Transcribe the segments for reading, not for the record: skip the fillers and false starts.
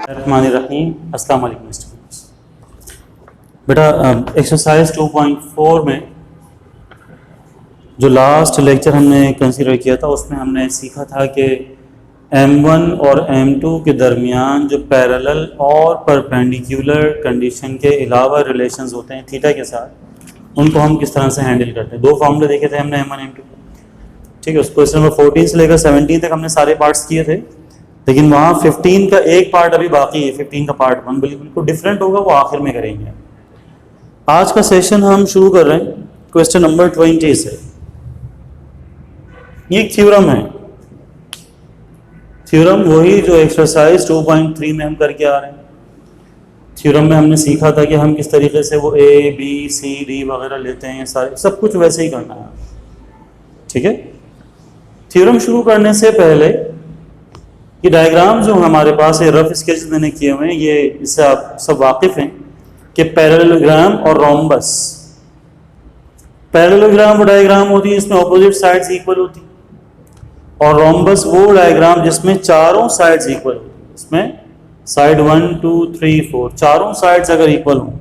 रहीम। अस्सलाम वालेकुम स्टूडेंट्स। बेटा एक्सरसाइज 2.4 में जो लास्ट लेक्चर हमने कंसीडर किया था उसमें हमने सीखा था कि M1 और M2 के दरमियान जो पैरेलल और परपेंडिकुलर कंडीशन के अलावा रिलेशंस होते हैं थीटा के साथ, उनको हम किस तरह से हैंडल करते हैं। दो फॉर्मूले देखे थे हमने M1 M2। ठीक है, उस क्वेश्चन नंबर 14 से लेकर 17 तक हमने सारे पार्ट्स किए थे, लेकिन वहाँ 15 का एक पार्ट अभी बाकी है। 15 का पार्ट 1 बिल्कुल डिफरेंट होगा, वो आखिर में करेंगे। आज का सेशन हम शुरू कर रहे हैं क्वेश्चन नंबर 20 से। ये एक थ्योरम है, थ्योरम वही जो एक्सरसाइज 2.3 में हम करके आ रहे हैं। थ्योरम में हमने सीखा था कि हम किस तरीके से वो A, B, C, D वगैरह लेते हैं, सारे सब कुछ वैसे ही करना है। ठीक है, थ्योरम शुरू करने से पहले ये डायग्राम जो हमारे पास है, रफ स्केच मैंने किए हुए हैं, ये इससे आप सब वाकिफ हैं कि पैरेललोग्राम और रोम्बस। पैरेललोग्राम वो डायग्राम होती है इसमें ऑपोजिट साइड्स इक्वल होती है, और रोम्बस वो डायग्राम जिसमें चारों साइड्स इक्वल होती है। इसमें साइड 1, 2, 3, 4 चारों साइड्स अगर इक्वल हों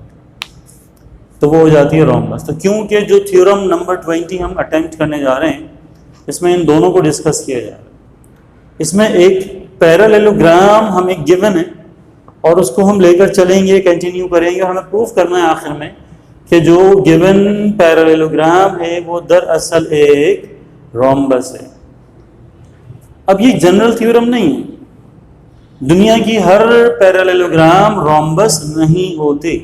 तो वो हो जाती है रोम्बस। तो क्योंकि जो थ्योरम नंबर 20 हम अटेम्प्ट करने जा रहे हैं इसमें इन दोनों को डिस्कस किया जा रहा है। इसमें एक पैरेललोग्राम हमें गिवन है और उसको हम लेकर चलेंगे, कंटिन्यू करेंगे, और हमें प्रूफ करना है आखिर में कि जो गिवन पैरेललोग्राम है वो दरअसल एक रोम्बस है। अब ये जनरल थ्योरम नहीं है, दुनिया की हर पैरेललोग्राम रोम्बस नहीं होते।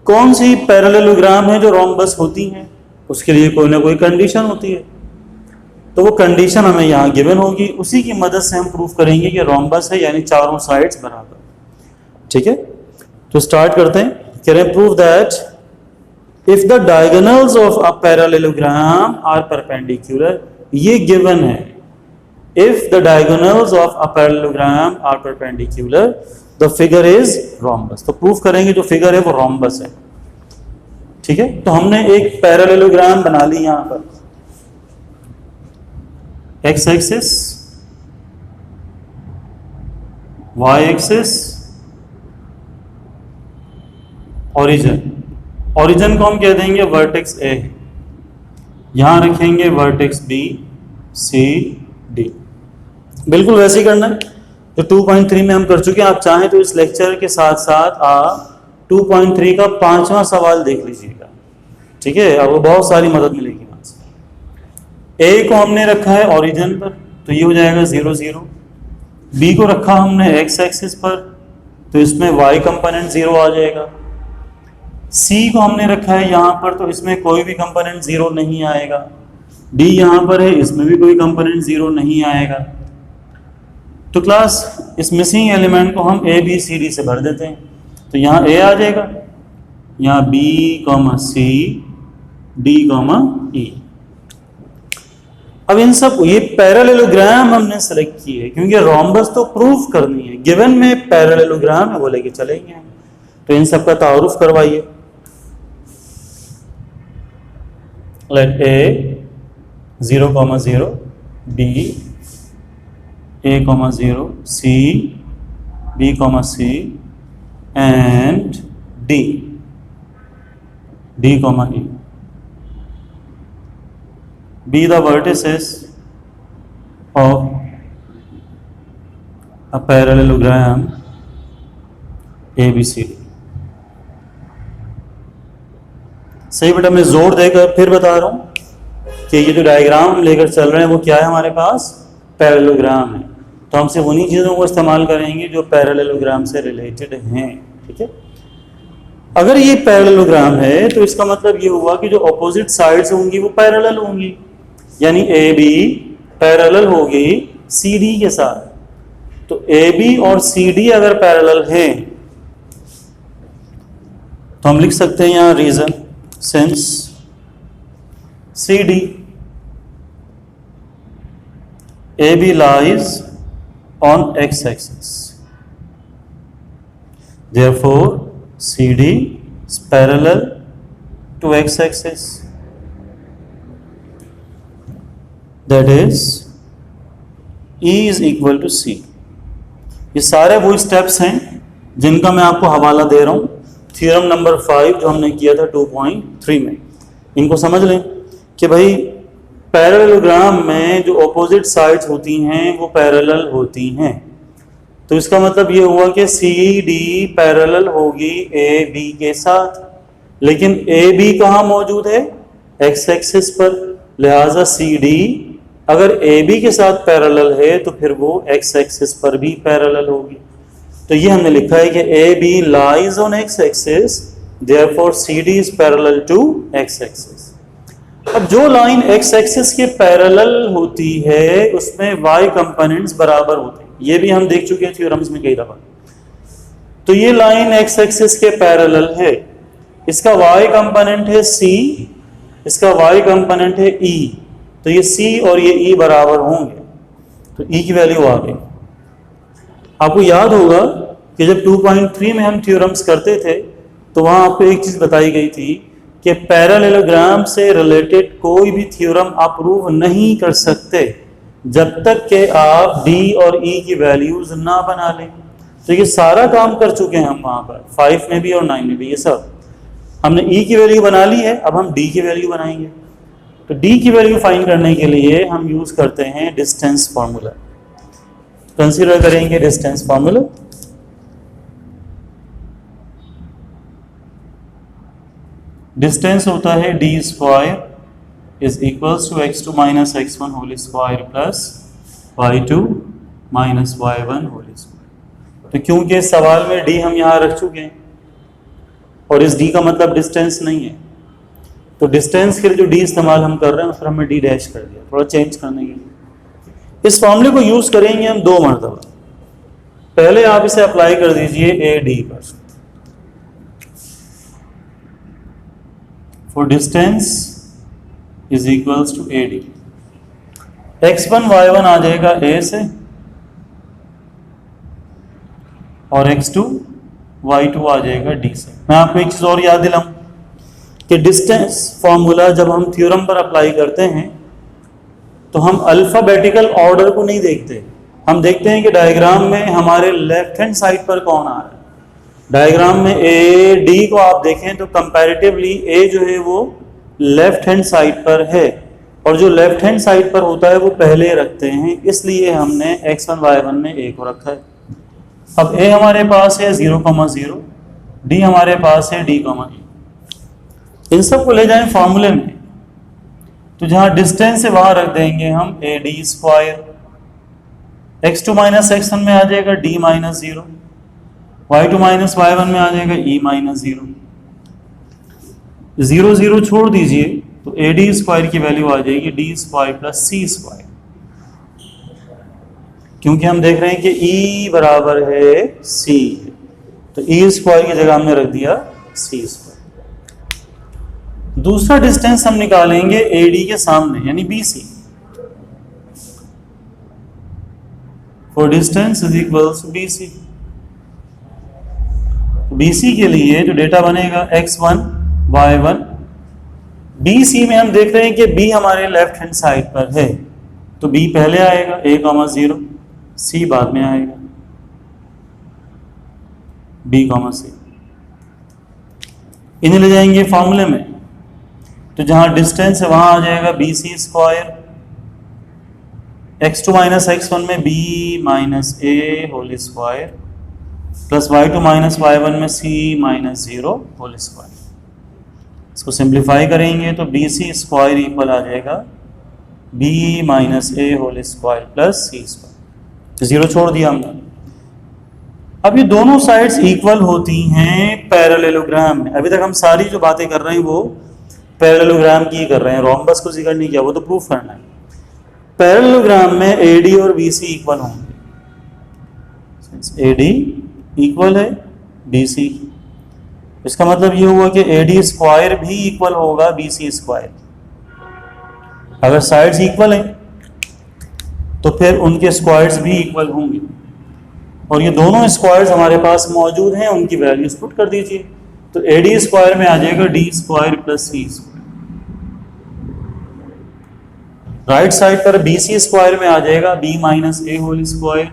कौन सी पैरेललोग्राम है जो रोम्बस होती हैं, उसके लिए कोई ना कोई कंडीशन होती है। तो वो कंडीशन हमें यहाँ गिवन होगी, उसी की मदद से हम प्रूफ करेंगे कि रोम्बस है, यानी चारों साइड्स बराबर। ठीक है, तो स्टार्ट करते हैं। कह रहे हैं prove that if the diagonals of a parallelogram are perpendicular. ये गिवन है, if the diagonals of a parallelogram are perpendicular the figure is rhombus. तो प्रूफ करेंगे जो फिगर है वो रोम्बस है। ठीक है, तो हमने एक पैरेललोग्राम बना ली यहां पर, x axis, y axis, origin. Origin को हम कह देंगे वर्टेक्स ए, यहां रखेंगे वर्टेक्स बी, सी, डी। बिल्कुल वैसे ही करना है जो 2.3 में हम कर चुके हैं। आप चाहें तो इस लेक्चर के साथ साथ आप 2.3 का 5वां सवाल देख लीजिएगा। ठीक है, आपको बहुत सारी मदद मिलेगी। ए को हमने रखा है ओरिजिन पर, तो ये हो जाएगा 0, 0। बी को रखा हमने एक्स एक्सिस पर, तो इसमें वाई कंपोनेंट 0 आ जाएगा। सी को हमने रखा है यहाँ पर, तो इसमें कोई भी कंपोनेंट 0 नहीं आएगा। डी यहाँ पर है, इसमें भी कोई कंपोनेंट 0 नहीं आएगा। तो क्लास इस मिसिंग एलिमेंट को हम ए बी सी डी से भर देते हैं। तो यहाँ ए आ जाएगा, यहाँ बी, सी, डी, ई। अब इन सब ये पैरेललोग्राम हमने सेलेक्ट किए है क्योंकि रोम्बस तो प्रूफ करनी है, गिवन में पैरेललोग्राम है वो लेके चलेंगे हम। तो इन सब का तारुफ करवाइए। Let A 0, 0, B A, 0, C, B, C, and D, D, E. Be the vertices of a parallelogram ABCD। सही बेटा, मैं जोर देकर फिर बता रहा हूं कि ये जो डायग्राम हम लेकर चल रहे हैं वो क्या है, हमारे पास पैरेललोग्राम है। तो हम सिर्फ उन्हीं चीज़ों को इस्तेमाल करेंगे जो पैरेललोग्राम से रिलेटेड हैं। ठीक है, अगर ये पैरेललोग्राम है तो इसका मतलब ये हुआ कि जो ऑपोजिट साइड्स होंगी वो पैरेलल होंगी, यानी ए बी पैरेलल होगी सी डी के साथ। तो ए बी और सी डी अगर पैरेलल हैं तो हम लिख सकते हैं यहाँ reason since C D A B lies on x-axis, therefore CD is parallel to x-axis, that is E is equal to C। ये सारे वो स्टेप्स हैं जिनका मैं आपको हवाला दे रहा हूँ थ्योरम नंबर 5 जो हमने किया था 2.3 में। इनको समझ लें कि भाई पैरेललोग्राम में जो ऑपोजिट साइड्स होती हैं वो पैरेलल होती हैं। तो इसका मतलब ये हुआ कि सी डी पैरेलल होगी ए बी के साथ, लेकिन ए बी कहाँ मौजूद है? एक्स एक्सिस पर, लिहाजा सी डी अगर ए बी के साथ पैरेलल है तो फिर वो एक्स एक्सिस पर भी पैरेलल होगी। तो ये हमने लिखा है कि A B lies on x axis, therefore C D is parallel to x axis. अब जो लाइन एक्स एक्सिस के पैरेलल होती है उसमें वाई कंपोनेंट्स बराबर होते हैं, ये भी हम देख चुके हैं थ्योरम्स में कई दफा। तो ये लाइन एक्स एक्सिस के पैरेलल है, इसका वाई कंपोनेंट है सी, इसका वाई कंपोनेंट है ई, तो ये सी और ये ई बराबर होंगे, तो ई की वैल्यू आ गई। आपको याद होगा कि जब 2.3 में हम थ्योरम्स करते थे तो वहां आपको एक चीज बताई गई थी कि पैरेललोग्राम से रिलेटेड कोई भी थ्योरम आप प्रूव नहीं कर सकते जब तक कि आप डी और ई की वैल्यूज ना बना लें। तो ये सारा काम कर चुके हैं हम वहां पर 5 में भी और 9 में भी। ये सब हमने ई की वैल्यू बना ली है, अब हम डी की वैल्यू बनाएंगे। तो डी की वैल्यू फाइंड करने के लिए हम यूज करते हैं डिस्टेंस फार्मूला। कंसीडर करेंगे डिस्टेंस फार्मूला। डिस्टेंस होता है D square is equals to x2 minus x1 whole square plus y2 minus y1 whole square. तो क्योंकि सवाल में डी हम यहाँ रख चुके हैं और इस डी का मतलब डिस्टेंस नहीं है, तो डिस्टेंस के लिए जो डी इस्तेमाल हम कर रहे हैं उस पर हमने डी डैश कर दिया थोड़ा चेंज करने के लिए। इस फॉर्मूले को यूज करेंगे हम 2 मरतबा। पहले आप इसे अप्लाई कर दीजिए ए डी पर। For distance is equals to A D, x1 y1 आ जाएगा ए से और x2 y2 आ जाएगा डी से। मैं आपको एक चीज और याद दिलाऊं कि डिस्टेंस फॉर्मूला जब हम थ्योरम पर अप्लाई करते हैं तो हम अल्फाबेटिकल ऑर्डर को नहीं देखते, हम देखते हैं कि डायग्राम में हमारे लेफ्ट हैंड साइड पर कौन आ रहा है। डायग्राम में ए डी को आप देखें तो कंपैरेटिवली ए जो है वो लेफ्ट हैंड साइड पर है और जो लेफ्ट हैंड साइड पर होता है वो पहले रखते हैं, इसलिए हमने x1 y1 में ए को रखा है। अब ए हमारे पास है 0,0, डी हमारे पास है d, इन सबको ले जाएं फॉर्मूले में, तो जहां डिस्टेंस है वहां रख देंगे हम A D square, x2 minus x1 में आ जाएगा d minus 0, y2 minus y1 में आ जाएगा e माइनस 0। 0 0 छोड़ दीजिए तो ए डी स्क्वायर की वैल्यू आ जाएगी D square plus C square, क्योंकि हम देख रहे हैं कि e बराबर है c, तो e स्क्वायर की जगह हमने रख दिया c स्क्वायर। दूसरा डिस्टेंस हम निकालेंगे AD के सामने यानी BC। For distance is equals to BC। BC के लिए जो डेटा बनेगा x1 y1, BC में हम देख रहे हैं कि B हमारे लेफ्ट हैंड साइड पर है, तो B पहले आएगा a,0, C बाद में आएगा B,C। इन्हें ले जाएंगे फॉर्मूले में, तो जहां डिस्टेंस है वहां आ जाएगा BC square, x2 minus x1 में B minus A whole square plus y2 minus y1 में C माइनस 0 होल स्क्वायर। इसको सिंप्लीफाई करेंगे तो BC स्क्वायर इक्वल आ जाएगा B minus A whole square plus C square. 0 छोड़ दिया हमने। अब ये दोनों साइड्स इक्वल होती हैं पैरेललोग्राम में। अभी तक हम सारी जो बातें कर रहे हैं वो पैरेललोग्राम की कर रहे हैं, रोम्बस को जिक्र नहीं किया, वो तो प्रूफ करना है। पैरेललोग्राम में AD और BC इक्वल होंगे, AD इक्वल है BC, इसका मतलब ये हुआ कि AD स्क्वायर भी इक्वल होगा BC स्क्वायर। अगर साइड्स इक्वल हैं तो फिर उनके स्क्वायर्स भी इक्वल होंगे, और ये दोनों स्क्वायर्स हमारे पास मौजूद हैं, उनकी वैल्यूज पुट कर दीजिए, तो AD स्क्वायर में आ जाएगा D square plus C square. Right side पर BC स्क्वायर में आ जाएगा B minus A whole square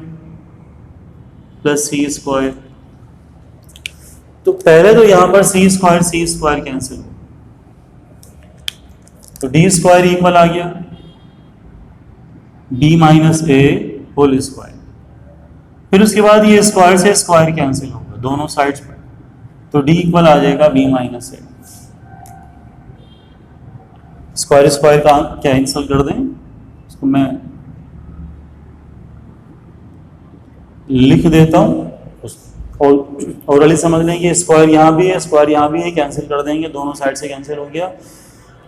plus C square. तो पहले तो यहां पर सी स्क्वायर कैंसिल हो, तो डी स्क्वायर इक्वल आ गया बी माइनस ए होल स्क्वायर। फिर उसके बाद ये स्क्वायर से स्क्वायर कैंसिल होगा दोनों साइड्स पर, तो डी इक्वल आ जाएगा बी माइनस ए। स्क्वायर स्क्वायर का कैंसिल कर दें, इसको मैं लिख देता हूं और ओरली समझ लें कि स्क्वायर यहाँ भी है, स्क्वायर यहाँ भी है, कैंसिल कर देंगे, दोनों साइड से कैंसिल हो गया।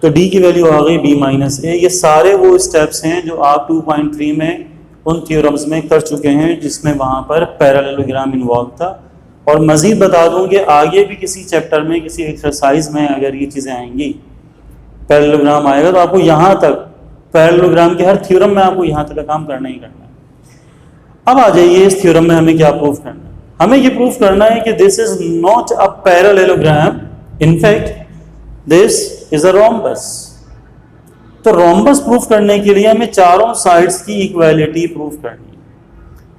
तो डी की वैल्यू आ गई बी माइनस ए। ये सारे वो स्टेप्स हैं जो आप 2.3 में उन थ्योरम्स में कर चुके हैं जिसमें वहाँ पर पैरेललोग्राम इन्वॉल्व था। और मज़ीद बता दूं कि आगे भी किसी चैप्टर में किसी एक्सरसाइज में अगर ये चीज़ें आएंगी, पैरेललोग्राम आएगा, तो आपको यहाँ तक पैरेललोग्राम के हर थ्योरम में आपको यहाँ तक काम करना ही करना है। अब आ जाइए इस थ्योरम में हमें क्या प्रूफ करना है। हमें ये प्रूफ करना है कि this is not a parallelogram, in fact this is a rhombus. तो रोम्बस प्रूफ करने के लिए हमें चारों साइड्स की इक्वालिटी प्रूफ करनी है।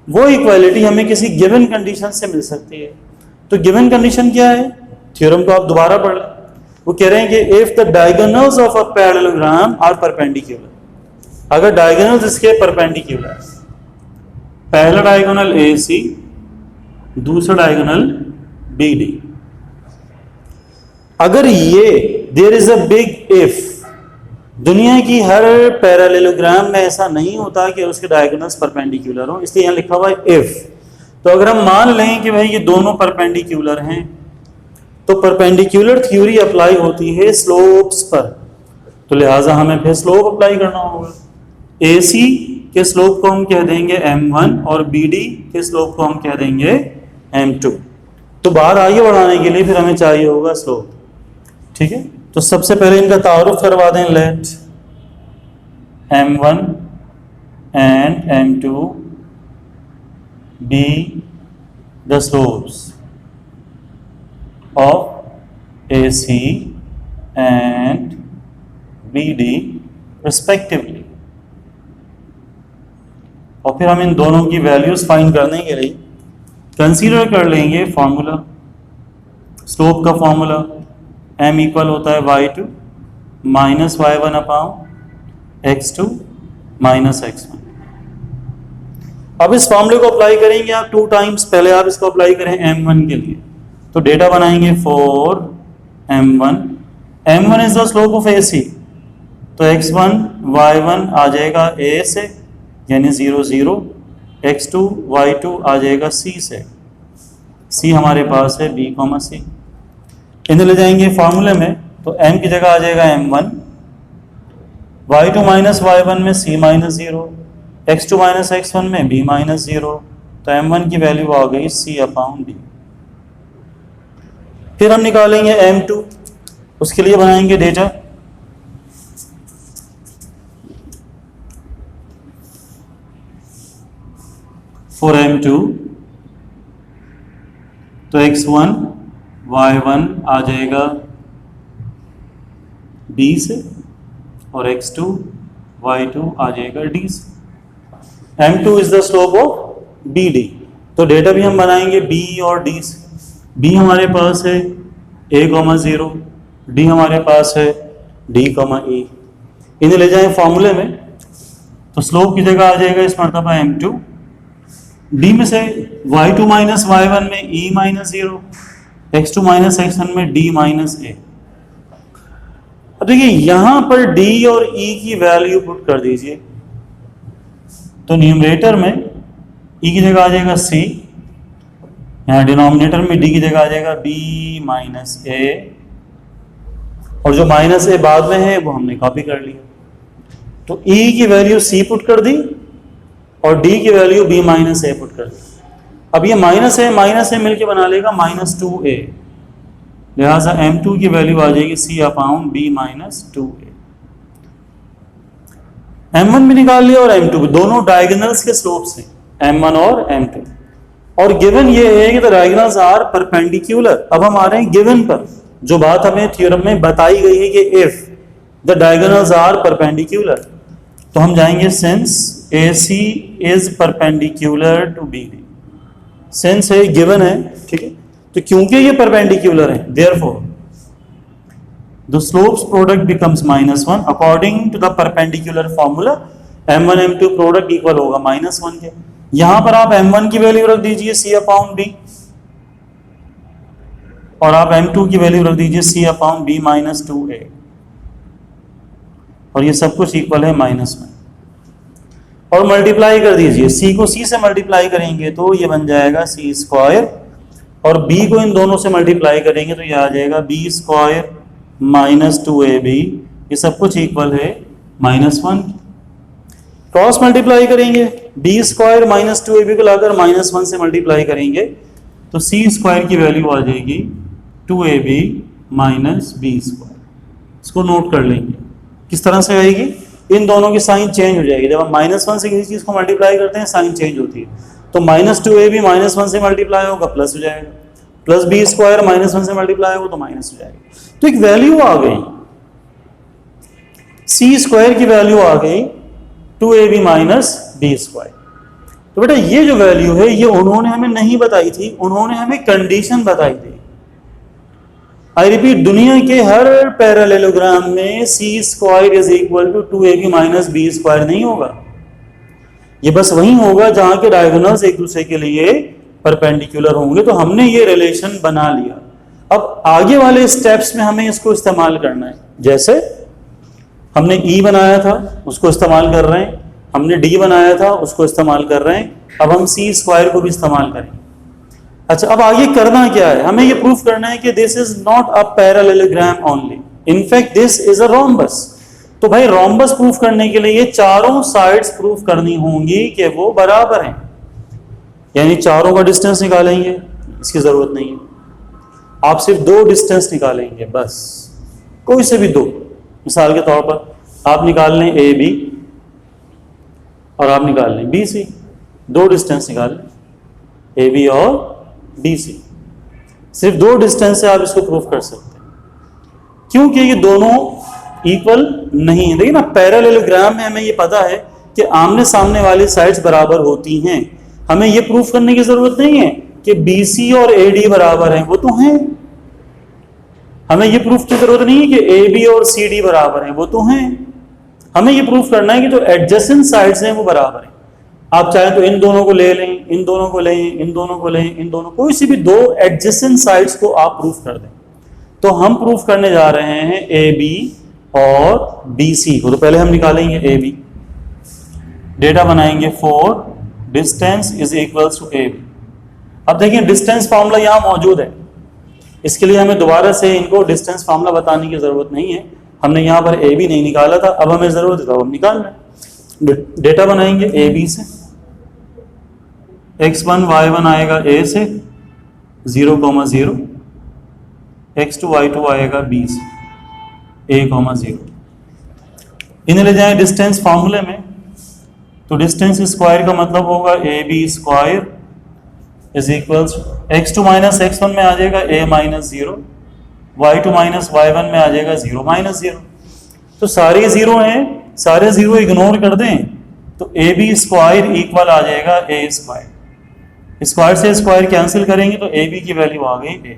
वो इक्वालिटी हमें किसी गिवन कंडीशन से मिल सकती है। तो गिवन कंडीशन क्या है, थ्योरम को आप दोबारा पढ़ लें। वो कह रहे हैं कि if the diagonals of a parallelogram are perpendicular, अगर डायगोनल्स इसके परपेंडिकुलर, पहला डायगोनल ए सी, दूसरा डायगोनल बी डी, अगर ये there is a big if, दुनिया की हर पैरेललोग्राम में ऐसा नहीं होता कि उसके डायगोनल्स परपेंडिकुलर हो, इसलिए यहां लिखा हुआ है इफ। तो अगर हम मान लें कि भाई ये दोनों परपेंडिकुलर हैं, तो परपेंडिकुलर थ्योरी अप्लाई होती है स्लोप्स पर, तो लिहाजा हमें फिर स्लोप अप्लाई करना होगा। ए सी के स्लोप को हम कह देंगे m1 और बी डी के स्लोप को हम कह देंगे m2। तो बाहर आगे बढ़ाने के लिए फिर हमें चाहिए होगा स्लोप, ठीक है। तो सबसे पहले इनका तारुफ करवा दें, let m1 and m2 be the slopes of AC and BD respectively. और फिर हम इन दोनों की वैल्यूज फाइंड करने के लिए कंसीडर कर लेंगे फॉर्मूला, स्लोप का फॉर्मूला m इक्वल होता है y2 minus y1 upon x2 minus x1। अब इस फॉर्मूले को अप्लाई करेंगे आप 2 टाइम्स, पहले आप इसको अप्लाई करें m1 के लिए, तो डेटा बनाएंगे 4 m1, m1 is the slope of AC, तो x1 y1 आ जाएगा a से यानी 0 0, x2 y2 आ जाएगा c से, c हमारे पास है b, c। इन्हें ले जाएंगे फार्मूले में, तो m की जगह आ जाएगा m1, y2 माइनस y1 में c minus 0, x2 minus x1 में b माइनस 0, तो m1 की वैल्यू आ गई c अपॉन b। फिर हम निकालेंगे m2, उसके लिए बनाएंगे डेटा, फॉर m2 तो x1 y1 आ जाएगा b से और x2 y2 आ जाएगा d से। m2 is the slope of bd, तो डेटा भी हम बनाएंगे b और d से। b हमारे पास है a, 0, d हमारे पास है d, e। इन्हें ले जाएं फॉर्मूले में, तो स्लोप की जगह आ जाएगा इस मरतबा m2, d में से y2 माइनस y1 में e minus 0, x2 minus x1 में d माइनस a। अब देखिए यहां पर d और e की वैल्यू पुट कर दीजिए, तो न्यूमरेटर में e की जगह आ जाएगा c, यहाँ डिनोमिनेटर में d की जगह आ जाएगा b माइनस a, और जो माइनस a बाद में है वो हमने कॉपी कर लिया। तो e की वैल्यू c पुट कर दी और d की value b minus a put कर दी। अब ये माइनस a मिलके बना लेगा माइनस 2a, लिहाजा m2 की वैल्यू आ जाएगी c upon b minus 2a। m1 भी निकाल लिया और m2 भी, दोनों डायगोनल्स के स्लोप्स हैं m1 और m2, और गिवन ये है कि द डायगोनल्स आर परपेंडिकुलर। अब हम आ रहे हैं गिवन पर, जो बात हमें थ्योरम में बताई गई है कि if the diagonals are perpendicular, तो हम जाएंगे since AC is perpendicular to BD, since है गिवन है, ठीक है, तो क्योंकि ये परपेंडिकुलर है, therefore the slopes product becomes -1 according to the perpendicular formula. m1 m2 product equal होगा -1 के। यहां पर आप m1 की वैल्यू रख दीजिए c/b और आप m2 की वैल्यू रख दीजिए c/b -2a और ये सब कुछ इक्वल है -1 और मल्टीप्लाई कर दीजिए। c को c से मल्टीप्लाई करेंगे तो ये बन जाएगा c² और b को इन दोनों से मल्टीप्लाई करेंगे तो ये आ जाएगा b² -2ab। ये सब कुछ इक्वल है -1। क्रॉस मल्टीप्लाई करेंगे, b² -2ab को लाकर -1 से मल्टीप्लाई करेंगे तो c² की वैल्यू आ जाएगी 2ab -b²। इसको नोट कर लेंगे। किस तरह से आएगी? इन दोनों की साइन चेंज हो जाएगी। जब हम -1 से किसी चीज को मल्टीप्लाई करते हैं साइन चेंज होती है, तो -2ab -1 से मल्टीप्लाई होगा प्लस हो जाएगा, प्लस b² -1 से मल्टीप्लाई होगा तो माइनस हो जाएगा। तो एक वैल्यू आ गई, c² की वैल्यू आ गई 2ab -b²। तो बेटा ये जो वैल्यू है ये उन्होंने हमें नहीं बताई थी, उन्होंने हमें कंडीशन बताई थी। आई रिपीट, दुनिया के हर पैरेललोग्राम में c² = 2ab -b² नहीं होगा। ये बस वही होगा जहां के डायगोनल्स एक दूसरे के लिए परपेंडिकुलर होंगे। तो हमने ये रिलेशन बना लिया। अब आगे वाले स्टेप्स में हमें इसको इस्तेमाल करना है। जैसे हमने E बनाया था उसको इस्तेमाल कर रहे हैं, हमने D बनाया था उसको इस्तेमाल कर रहे हैं, अब हम c² को भी इस्तेमाल करेंगे। अच्छा, अब आगे करना क्या है? हमें ये प्रूफ करना है कि this is not a parallelogram only, in fact this is a rhombus. तो भाई रोम्बस प्रूफ करने के लिए ये चारों साइड्स प्रूफ करनी होंगी कि वो बराबर हैं, यानी चारों का डिस्टेंस निकालेंगे, इसकी जरूरत नहीं है। आप सिर्फ दो डिस्टेंस निकालेंगे बस, कोई से भी दो। मिसाल के तौर पर आप निकाल लें AB और आप निकाल लें BC, दो डिस्टेंस निकाल लें AB और BC। सिर्फ दो डिस्टेंस से आप इसको प्रूफ कर सकते हैं, क्योंकि ये दोनों इक्वल नहीं है। देखिए ना, पैरेललोग्राम में हमें ये पता है कि आमने सामने वाली साइड्स बराबर होती हैं। हमें ये प्रूफ करने की जरूरत नहीं है कि BC और AD बराबर हैं, वो तो हैं। हमें ये प्रूफ की जरूरत नहीं है कि AB और CD बराबर हैं, वो तो हैं। हमें ये प्रूफ करना है कि जो एडजेसेंट साइड्स हैं वो बराबर हैं। आप चाहें तो इन दोनों को ले लें, इन दोनों को लें, इन दोनों को लें, इन दोनों, कोई सी भी दो एडजेसेंट साइड्स को आप प्रूफ कर दें। तो हम प्रूफ करने जा रहे हैं AB और BC को। तो पहले हम निकालेंगे AB, डेटा बनाएंगे 4 distance is equals to AB। अब देखिए डिस्टेंस फार्मूला यहाँ मौजूद है, इसके लिए हमें दोबारा से इनको डिस्टेंस फार्मूला बताने की जरूरत नहीं है। हमने यहाँ पर AB नहीं निकाला था, अब हमें जरूरत है तो हम निकाल रहे हैं। डेटा बनाएंगे AB से, x1 y1 आएगा A से 0,0, x2 y2 आएगा B से A,0। इन्हें ले जाएं डिस्टेंस फार्मूले में, तो डिस्टेंस स्क्वायर का मतलब होगा AB² is equals x2 - x1 में आ जाएगा A -0, y2 - y1 में आ जाएगा 0 - 0। तो सारे जीरो हैं, सारे जीरो इग्नोर कर दें तो AB² इक्वल आ जाएगा A²। स्क्वायर से स्क्वायर कैंसिल करेंगे तो AB की वैल्यू आ गई A।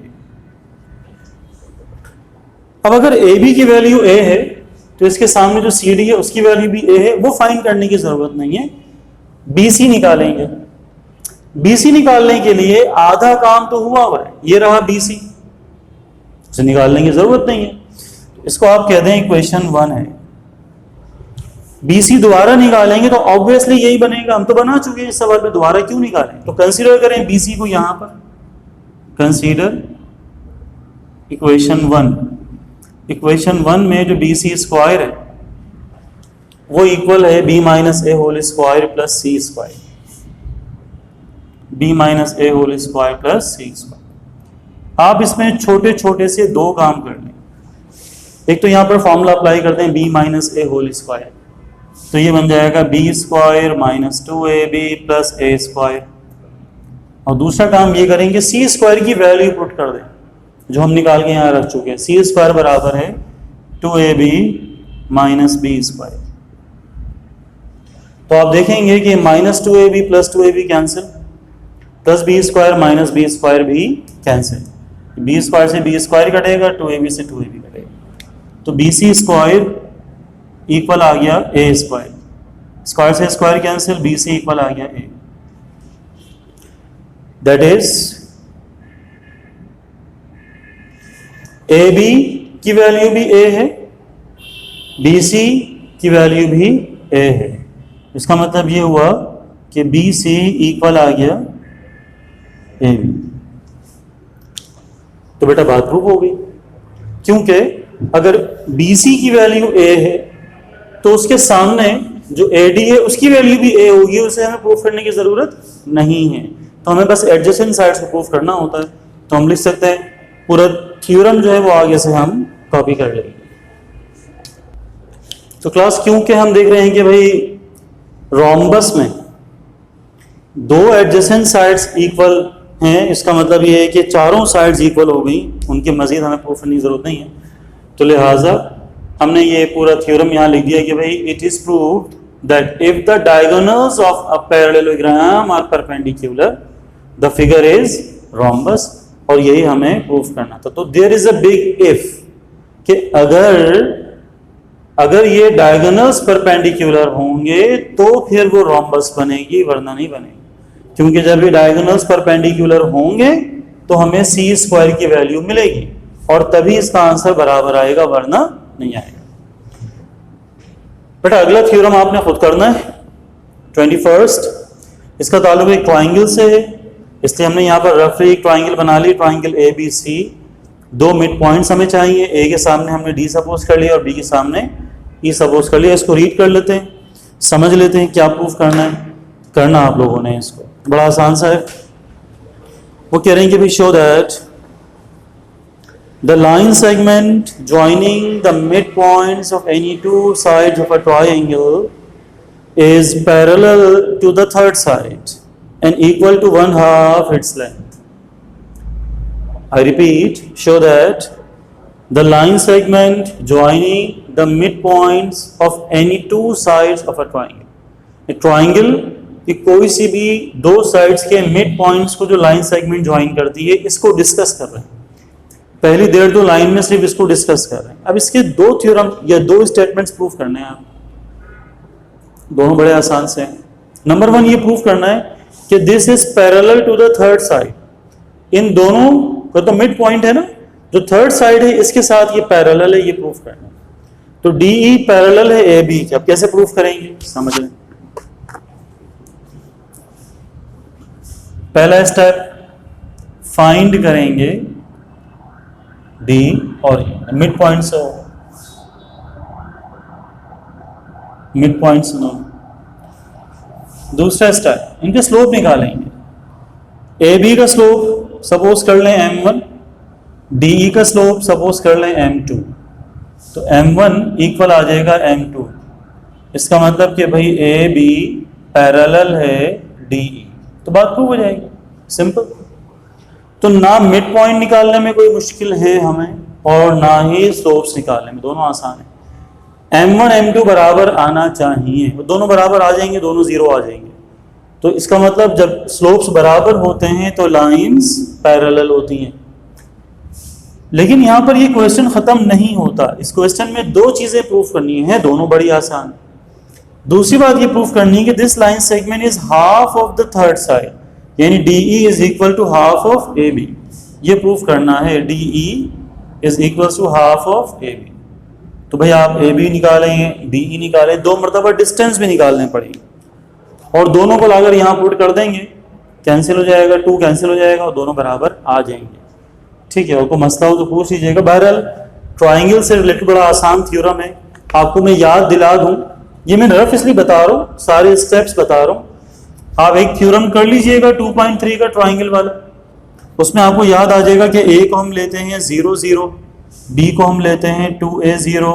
अब अगर AB की वैल्यू A है तो इसके सामने जो CD है उसकी वैल्यू भी A है, वो फाइंड करने की जरूरत नहीं है। BC निकालेंगे। BC निकालने के लिए आधा काम तो हुआ है, ये रहा BC, उसे निकालने की जरूरत नहीं है। इसको आप कहते हैं इक्वेशन 1 है। BC दोबारा निकालेंगे तो ऑब्वियसली यही बनेगा। हम तो बना चुके हैं इस सवाल में, दोबारा क्यों निकालें? तो कंसीडर करें BC को यहां पर, कंसीडर इक्वेशन 1। इक्वेशन 1 में जो BC² है वो इक्वल है B - A² plus C², B - A² plus C²। आप इसमें छोटे छोटे से दो काम कर लें। एक तो यहां पर फॉर्मूला अप्लाई करते हैं B - A², तो ये बन जाएगा B² - 2AB प्लस A²। और दूसरा काम ये करेंगे C² की वैल्यू पुट कर दें जो हम निकाल के यहां रख चुके हैं। C² बराबर है 2AB - B²। तो आप देखेंगे कि -2AB plus 2AB cancel, plus B square minus B square भी कैंसिल, बी स्क्वायर से बी स्क्वायर कटेगा, 2ab से 2ab कटेगा, तो बी सी स्क्वायर इक्वल आ गया ए स्क्वायर, स्क्वायर से square cancel, B C equal आ गया A, that is A B की वैल्यू भी ए है, बी सी की वैल्यू भी ए है। इसका मतलब ये हुआ कि बी सी इक्वल आ गया ए बी। तो बेटा बात प्रूव हो गई, क्योंकि अगर बी सी की वैल्यू ए है तो उसके सामने जो ए डी है उसकी वैल्यू भी ए होगी, उसे हमें प्रूफ करने की जरूरत नहीं है, तो हमें बस एडजेसेंट साइड्स को प्रूफ करना होता है। तो हम लिख सकते हैं पूरा थ्योरम जो है वो आगे से हम कॉपी कर लेंगे। तो क्लास क्योंकि हम देख रहे हैं कि भाई रोम्बस में दो एडजेसेंट साइड्स इक्वल हैं, इसका मतलब ये है कि चारों साइड्स इक्वल हो गई, उनके मजीद हमें प्रूफ करने की जरूरत नहीं है। तो लिहाजा हमने ये पूरा थ्योरम यहाँ लिख दिया कि भाई it is proved that if the diagonals of a parallelogram are perpendicular the figure is rhombus, और यही हमें प्रूफ करना था। तो there is a big if कि अगर ये डायगोनल्स परपेंडिकुलर होंगे तो फिर वो रोम्बस बनेगी, वरना नहीं बनेगी, क्योंकि जब ये डायगोनल्स परपेंडिकुलर होंगे तो हमें सी स्क्वायर की वैल्यू मिलेगी और तभी इसका आंसर बराबर आएगा, वरना नहीं आएगा। बेटा अगला थ्योरम आपने खुद करना है 21st, इसका ताल्लुक एक ट्राइंगल से है, इसलिए हमने यहाँ पर रफली एक ट्राइंगल बना ली, ट्राइंगल ए बी सी। दो मिड पॉइंट्स हमें चाहिए, ए के सामने हमने डी सपोज कर लिया और बी के सामने ई सपोज कर लिया। इसको रीड कर लेते हैं, समझ लेते हैं क्या प्रूफ करना है। करना आप लोगों ने इसको बड़ा आसान सा है। वो कह रहे हैं कि भाई show that the line segment joining the midpoints of any two sides of a triangle is parallel to the third side and equal to 1/2 its length. I repeat, show that the line segment joining the midpoints of any two sides of a triangle. एक triangle कि कोई सी भी दो sides के mid points को जो line segment join करती है, इसको डिस्कस कर रहे हैं। पहली 1.5-2 लाइन में सिर्फ इसको डिस्कस कर रहे हैं। अब इसके दो थ्योरम या दो स्टेटमेंट्स प्रूफ करने हैं आप, दोनों बड़े आसान से हैं। नंबर 1 ये प्रूफ करना है कि this is parallel to the third side. इन दोनों का तो मिड पॉइंट है ना, जो थर्ड साइड है इसके साथ ये पैरेलल है, ये प्रूफ करना है। तो डी ई पैरेलल है ए बी के। अब कैसे प्रूफ करेंगे समझ लें। पहला स्टेप फाइंड करेंगे डी और ए, मिड पॉइंट से हो, मिड पॉइंट से नो। दूसरा स्टेप इनके स्लोप निकालेंगे। ए बी का स्लोप सपोज कर लें m1, डी ई का स्लोप सपोज कर लें m2, तो m1 इक्वल आ जाएगा m2। इसका मतलब कि भाई ए बी पैरेलल है डी ई, तो बात प्रूव हो जाएगी, सिंपल। तो ना मिड पॉइंट निकालने में कोई मुश्किल है हमें और ना ही स्लोप्स निकालने में, दोनों आसान है। m1 m2 बराबर आना चाहिए, वो दोनों बराबर आ जाएंगे, दोनों जीरो आ जाएंगे। तो इसका मतलब जब स्लोप्स बराबर होते हैं तो लाइंस पैरेलल होती हैं। लेकिन यहाँ पर ये क्वेश्चन खत्म नहीं होता, इस क्वेश्चन में दो चीजें प्रूफ करनी है, दोनों बड़ी आसान। दूसरी बात ये प्रूफ करनी है कि this line segment is half of the third side, यानी DE is equal to half of AB। ये प्रूफ करना है DE is equal to half of AB। तो भाई आप AB निकालेंगे, DE निकालें, दो मरतबा डिस्टेंस भी निकालने पड़ेंगे और दोनों को अगर यहाँ पुट कर देंगे कैंसिल हो जाएगा, 2 कैंसिल हो जाएगा और दोनों बराबर आ जाएंगे। ठीक है, आपको मसला हो तो पूछ लीजिएगा। बहरहाल ट्राइंगल से रिलेटेड बड़ा आसान थ्योरम है, आपको मैं याद दिला दूं, ये मैं रफ इसलिए बता रहा हूँ, सारे स्टेप्स बता रहा हूँ। आप एक थ्योरम कर लीजिएगा 2.3 का ट्राइंगल वाला, उसमें आपको याद आ जाएगा कि ए को हम लेते हैं 0 0, बी को हम लेते हैं 2a 0,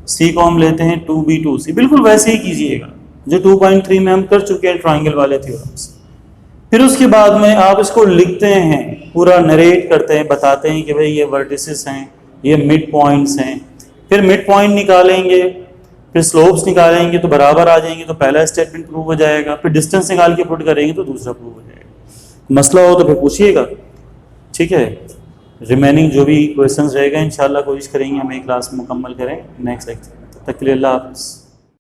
सी को हम लेते हैं 2b 2c। बिल्कुल वैसे ही कीजिएगा जो 2.3 में हम कर चुके हैं ट्राइंगल वाले थ्योरम्स। फिर उसके बाद में आप इसको लिखते हैं, पूरा नरेट करते हैं, बताते हैं कि भाई ये वर्टिसेस हैं, ये मिड पॉइंट्स हैं। फिर मिड पॉइंट निकालेंगे, फिर स्लोप्स निकालेंगे तो बराबर आ जाएंगे, तो पहला स्टेटमेंट प्रूव हो जाएगा। फिर डिस्टेंस निकाल के पुट करेंगे तो दूसरा प्रूव हो जाएगा। मसला हो तो फिर पूछिएगा, ठीक है। रिमेनिंग जो भी क्वेश्चंस रहेगा इंशाल्लाह कोशिश करेंगे हम एक क्लास में मुकम्मल करें नेक्स्ट लेक्चर में। तब तक के लिए अल्लाह हाफ़िज़।